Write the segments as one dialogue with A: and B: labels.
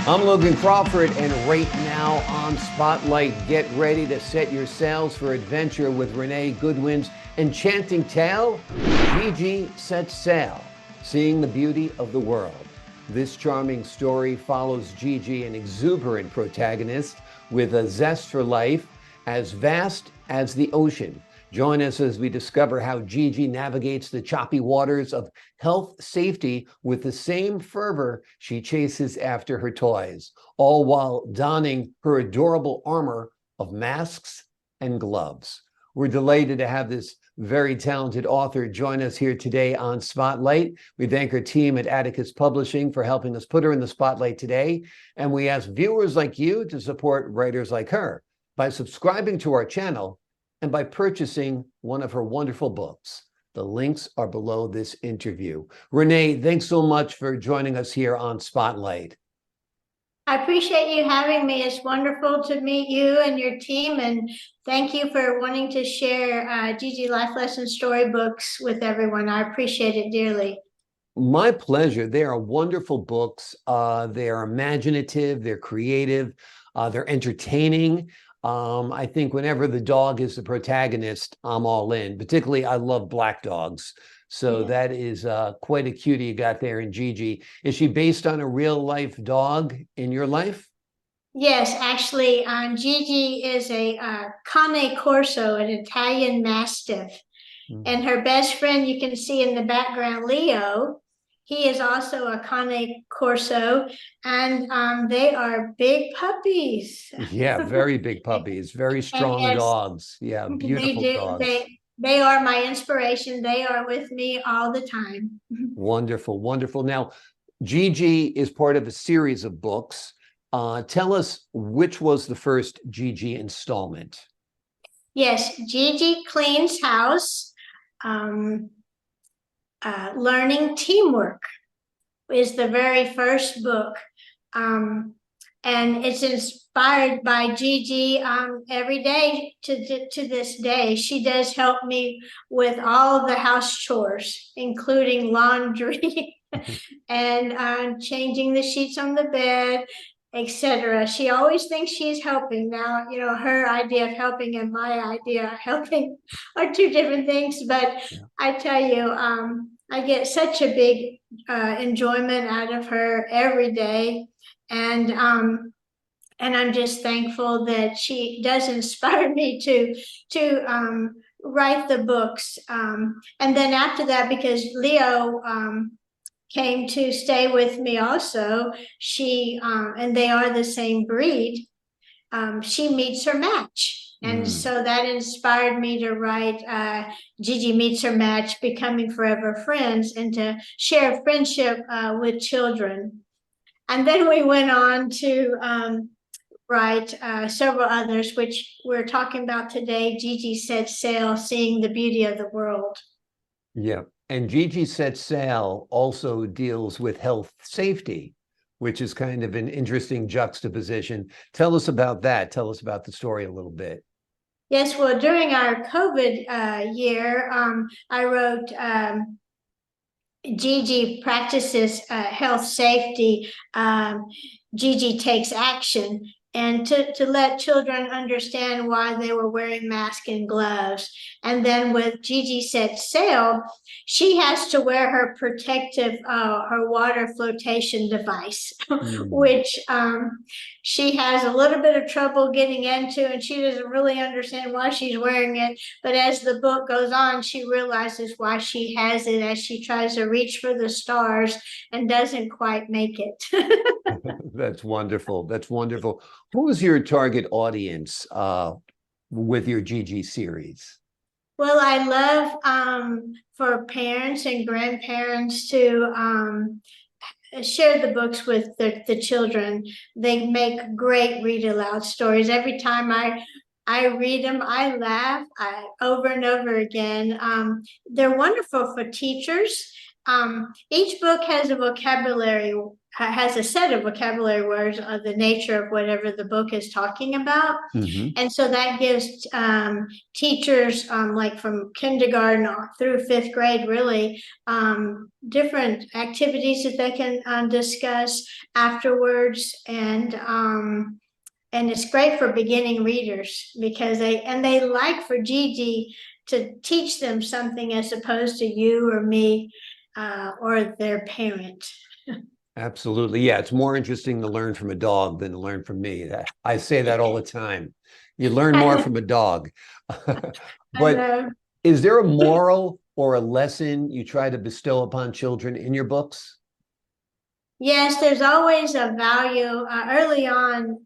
A: I'm Logan Crawford, and right now on Spotlight, get ready to set your sails for adventure with Renee Goodwin's enchanting tale, Gigi Sets Sail, Seeing the Beauty of the World. This charming story follows Gigi, an exuberant protagonist with a zest for life as vast as the ocean. Join us as we discover how Gigi navigates the choppy waters of health safety with the same fervor she chases after her toys, all while donning her adorable armor of masks and gloves. We're delighted to have this very talented author join us here today on Spotlight. We thank our team at Atticus Publishing for helping us put her in the spotlight today. And we ask viewers like you to support writers like her by subscribing to our channel and by purchasing one of her wonderful books. The links are below this interview. Renee, thanks so much for joining us here on Spotlight.
B: I appreciate you having me. It's wonderful to meet you and your team, and thank you for wanting to share Gigi Life Lesson storybooks with everyone. I appreciate it dearly.
A: My pleasure. They are wonderful books. They are imaginative, they're creative, they're entertaining. I think whenever the dog is the protagonist, I'm all in. Particularly, I love black dogs. So
B: Yeah.
A: that is quite a cutie you got there in Gigi. Is she based on a real life dog in your life?
B: Yes, actually, Gigi is a Cane Corso, an Italian Mastiff. And her best friend, you can see in the background, Leo. He is also a Cane Corso, and they are big puppies.
A: Yeah, very big puppies, very
B: And
A: strong
B: yes,
A: dogs. Yeah,
B: they
A: beautiful
B: do.
A: dogs.
B: They are my inspiration. They are with me all the time.
A: Wonderful, wonderful. Now, Gigi is part of a series of books. Tell us which was the first Gigi installment.
B: Yes, Gigi Cleans House. Um, Learning Teamwork is the very first book. And it's inspired by Gigi every day to this day. She does help me with all the house chores, including laundry and changing the sheets on the bed, etc. She always thinks she's helping. Now, you know, her idea of helping and my idea of helping are two different things. But I tell you, I get such a big enjoyment out of her every day, and I'm just thankful that she does inspire me to write the books. And then after that, because Leo came to stay with me also, she and they are the same breed. She meets her match. And so that inspired me to write Gigi Meets Her Match, Becoming Forever Friends, and to share friendship with children. And then we went on to write several others, which we're talking about today. Gigi Sets Sail, Seeing the Beauty of the World.
A: Yeah. And Gigi Sets Sail also deals with health safety, which is kind of an interesting juxtaposition. Tell us about that. Tell us about the story a little bit.
B: Yes, well, during our COVID year, I wrote Gigi Practices Health Safety, Gigi Takes Action, and to let children understand why they were wearing masks and gloves. And then with Gigi Sets Sail, she has to wear her protective, her water flotation device, which she has a little bit of trouble getting into, and she doesn't really understand why she's wearing it. But as the book goes on, she realizes why she has it as she tries to reach for the stars and doesn't quite make it.
A: That's wonderful. That's wonderful. Who was your target audience with your Gigi series?
B: Well, I love for parents and grandparents to share the books with the children. They make great read aloud stories. Every time I read them, I laugh over and over again. They're wonderful for teachers. Each book has a vocabulary has a set of vocabulary words of the nature of whatever the book is talking about. And so that gives teachers like from kindergarten through 5th grade really different activities that they can discuss afterwards. And it's great for beginning readers because they like for Gigi to teach them something as opposed to you or me or their parent.
A: Absolutely. Yeah, it's more interesting to learn from a dog than to learn from me. I say that all the time. You learn more from a dog. But is there a moral or a lesson you try to bestow upon children in your books?
B: Yes, there's always a value. Early on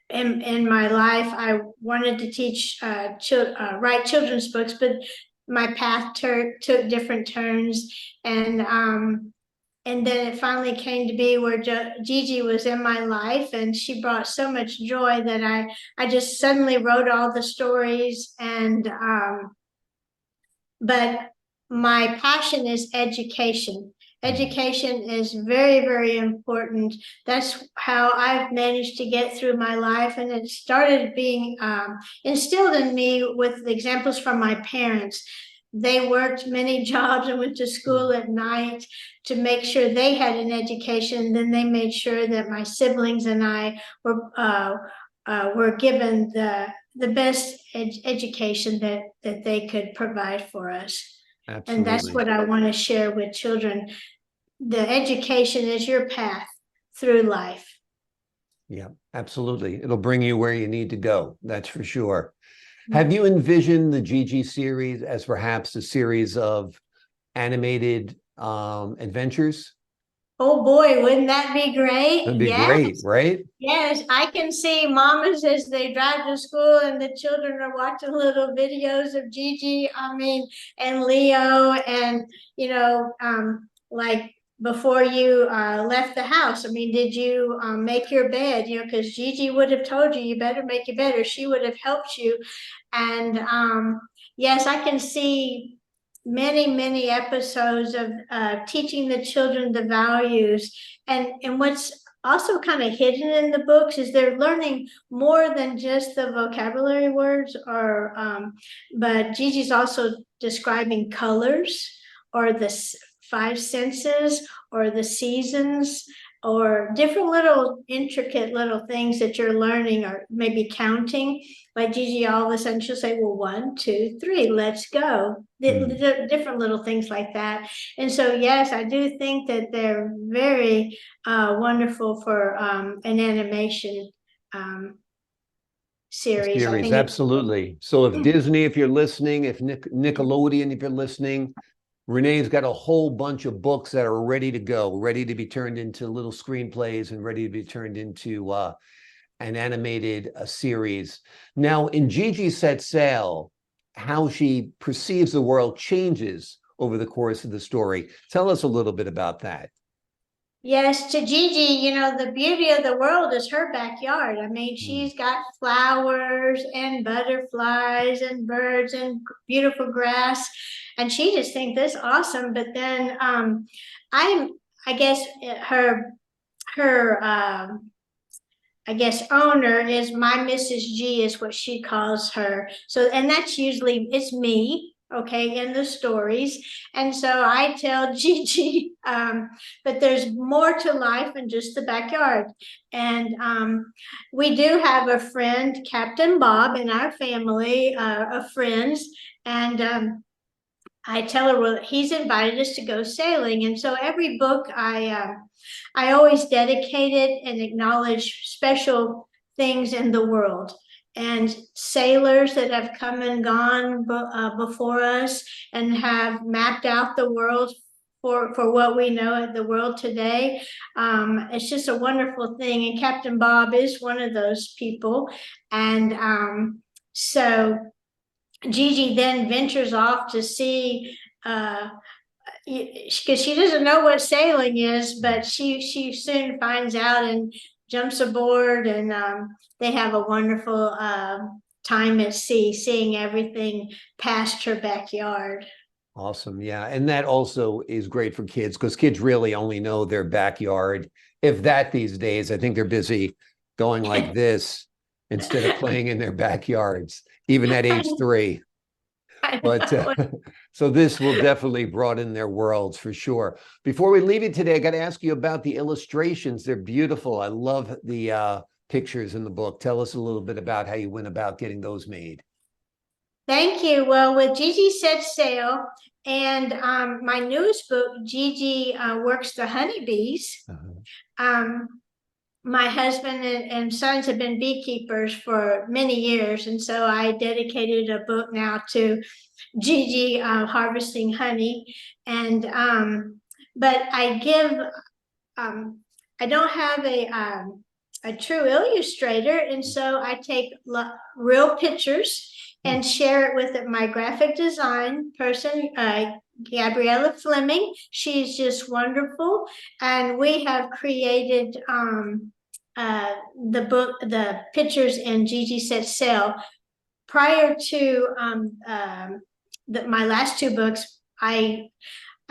B: in my life, I wanted to teach write children's books, but my path took different turns, and then it finally came to be where Gigi was in my life, and she brought so much joy that I just suddenly wrote all the stories. But my passion is education. Education is very, very important. That's how I've managed to get through my life. And it started being instilled in me with the examples from my parents. They worked many jobs and went to school at night to make sure they had an education. Then they made sure that my siblings and I were given the best education that they could provide for us. Absolutely. And that's what I want to share with children. The education is your path through life. Yeah,
A: absolutely. It'll bring you where you need to go. That's for sure. Have you envisioned the Gigi series as perhaps a series of animated adventures?
B: Oh boy, wouldn't that be great?
A: That'd be great, right?
B: Yes, I can see mamas as they drive to school and the children are watching little videos of Gigi, and Leo, and like before you left the house. Did you make your bed? Because Gigi would have told you better make your bed, or she would have helped you. And yes, I can see many episodes of teaching the children the values. And what's also kind of hidden in the books is they're learning more than just the vocabulary words, but Gigi's also describing colors, or the 5 senses, or the seasons, or different little intricate little things that you're learning, or maybe counting. Like Gigi, all of a sudden she'll say, well, 1, 2, 3, let's go. Different little things like that. And so, yes, I do think that they're very wonderful for an animation series.
A: Absolutely. So if Disney, if you're listening, if Nickelodeon, if you're listening, Renee's got a whole bunch of books that are ready to go, ready to be turned into little screenplays and ready to be turned into an animated series. Now, in Gigi Set Sail, how she perceives the world changes over the course of the story. Tell us a little bit about that.
B: Yes, to Gigi, the beauty of the world is her backyard. She's got flowers and butterflies and birds and beautiful grass, and she just thinks that's awesome. But then I guess her owner is my Mrs. G, is what she calls her. So, and that's usually, it's me, okay, in the stories. And so I tell Gigi, but there's more to life than just the backyard. And we do have a friend, Captain Bob, in our family of friends. And I tell her, well, he's invited us to go sailing. And so every book I always dedicate it and acknowledge special things in the world, and sailors that have come and gone before us and have mapped out the world for what we know of the world today. It's just a wonderful thing. And Captain Bob is one of those people. And so Gigi then ventures off to see, because she doesn't know what sailing is, but she soon finds out and jumps aboard, and they have a wonderful time at sea, seeing everything past her backyard.
A: Awesome. Yeah. And that also is great for kids because kids really only know their backyard. If that these days, I think they're busy going like this instead of playing in their backyards, even at age 3.
B: I
A: But
B: know.
A: so this will definitely broaden their worlds for sure. Before we leave you today, I got to ask you about the illustrations. They're beautiful. I love the pictures in the book. Tell us a little bit about how you went about getting those made.
B: Thank you. Well, with Gigi Sets Sail and my newest book, Gigi Works the Honeybees, um, my husband and sons have been beekeepers for many years. And so I dedicated a book now to Gigi harvesting honey. And but I don't have a true illustrator. And so I take real pictures and share it with my graphic design person, Gabriella Fleming. She's just wonderful. And we have created the pictures in Gigi Sets Sail. Prior to my last 2 books, I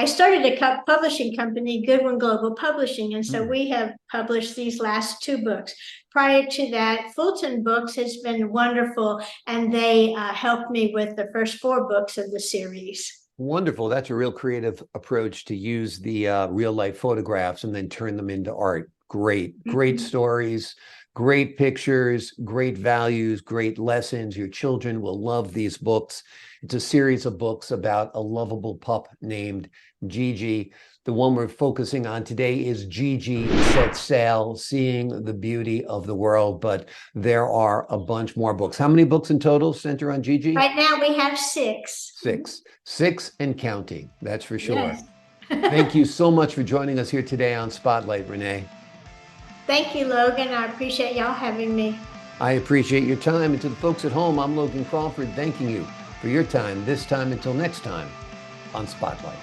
B: started a publishing company, Goodwin Global Publishing, and so we have published these last 2 books. Prior to that, Fulton Books has been wonderful, and they helped me with the first 4 books of the series.
A: Wonderful. That's a real creative approach to use the real life photographs and then turn them into art. Great stories, great pictures, great values, great lessons. Your children will love these books. It's a series of books about a lovable pup named Gigi. The one we're focusing on today is Gigi Sets Sail, Seeing the Beauty of the World, but there are a bunch more books. How many books in total center on Gigi?
B: Right now we have 6.
A: 6 and counting, that's for sure.
B: Yes.
A: Thank you so much for joining us here today on Spotlight, Renee.
B: Thank you, Logan. I appreciate y'all having me.
A: I appreciate your time. And to the folks at home, I'm Logan Crawford, thanking you for your time this time until next time on Spotlight.